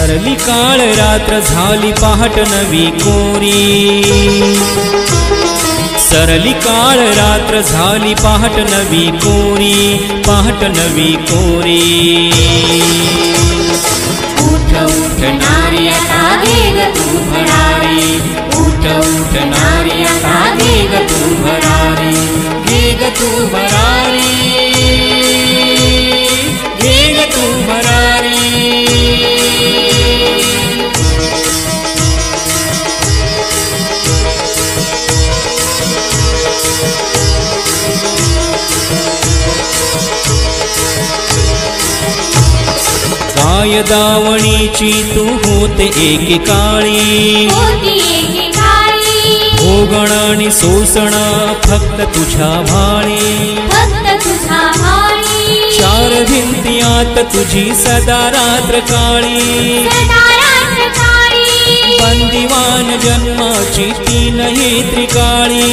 सरली काळ रात्र झाली पहाट नवी कोरी, सरली काळ रात्र झाली पहाट नवी कोरी, पहाट नवी कोरी। उठ उठ नारी आता वेग तू भरारी, उठ उठ नारी आता वेग तू भरारी, वेग तू भरारी, वेग तू भरारी। काय दावणीची तू होते एकेकाळी, भोगण आणि सोसण फक्त तुझ्या भाळी, चार भिंतीयात तुझी सदा रात्र काळी, बंदिवान जन्माची तीनही त्रिकाळी,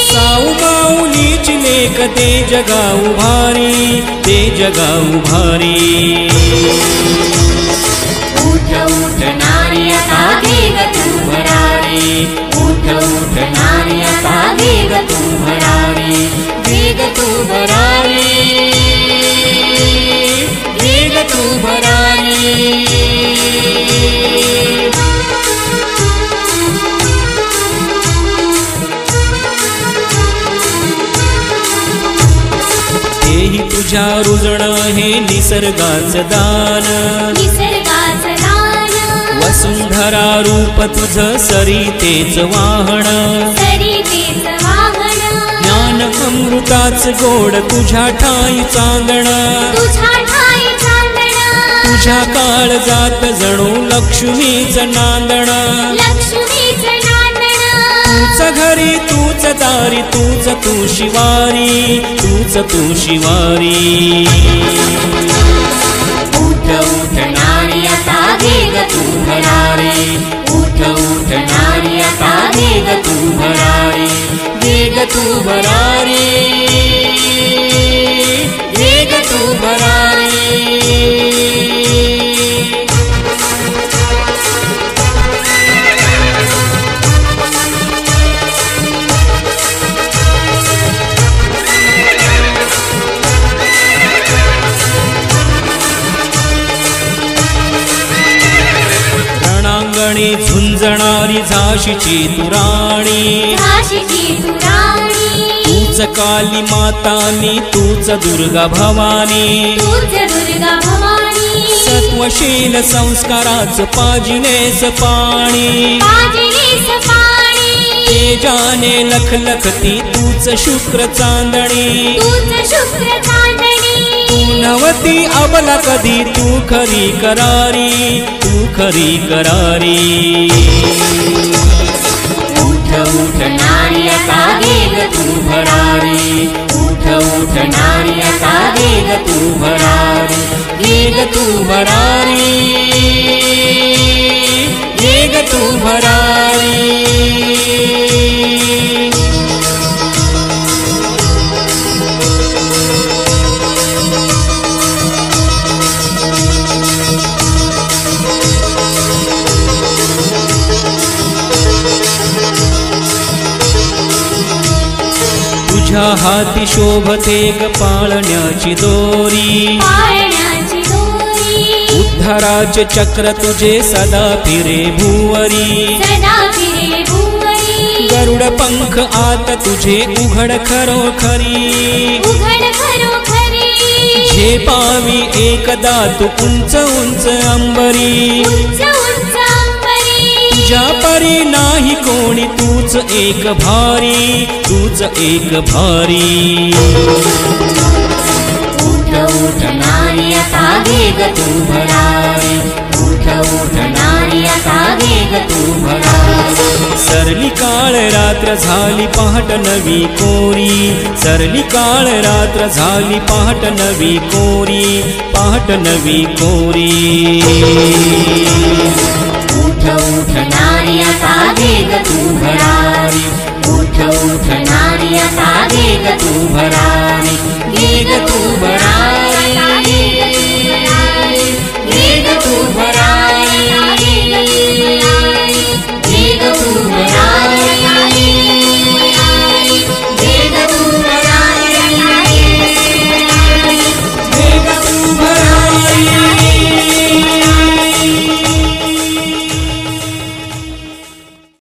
साऊ माऊलीची लेक ते जगाऊ भारी, ते जगाऊ भारी। उठ उठ नारी आता वेग तू भरारी, उठ उठ नारी आता वेग तू भरारी, वेग तू भरारी, वेग तू भरारी। तेही तुझ्या रुजण हे निसर्गाचं दान, वसुंधरा रूप तुझ सरितेच वाहन, ज्ञान अमृताच गोड तुझ्या ठाई चांदण, तुझ्या काळजात जणू लक्ष्मीच नांदण, तूच घरी तूच दारी तूच तू शिवारी, तूच तू शिवारी। उठ उठ नारी आता वेग तू भरारी, उठ उठ नारी आता वेग तू भरारी, वेग तू भरारी, वेग तू भरारी। रणांगणी झुंजणारी झाशीची तू राणी, तूच काली मातानी तूच दुर्गा भवानी, सत्वशील संस्काराच पाजिनेस पाणी, तेजाने लखलखती तूच शुक्र चांदणी, तू नवती अबला कधी तू खरी करारी, तू खरी करारी। उठ उठ नारी आता वेग तू भरारी, उठ उठ नारी आता वेग तू भरारी, वेग तू भरारी, वेग तू भरारी। तुझ्या हाती शोभते ग पाळण्याची दोरी, उद्धाराचे चक्र तुझे सदा फिरे भुवरी, गरुड पंख आत तुझे उघड खरोखरी, झेपावी एकदा तू उंच उंच अंबरी, तुझ्या परी नाही कोणी तूच एक भारी, तूच एक भारी। उठ उठ नारी आता वेग तू भरारी, उठ उठ नारी आता वेग तू भरारी। सरली काळ रात्र झाली पहाट नवी कोरी, सरली काळ रात्र झाली पहाट नवी कोरी, पहाट नवी कोरी। उठ उठ नारी आता वेग तू भरारी, उठ उठ नारी आता वेग तू भरारी, वेग तू भरारी।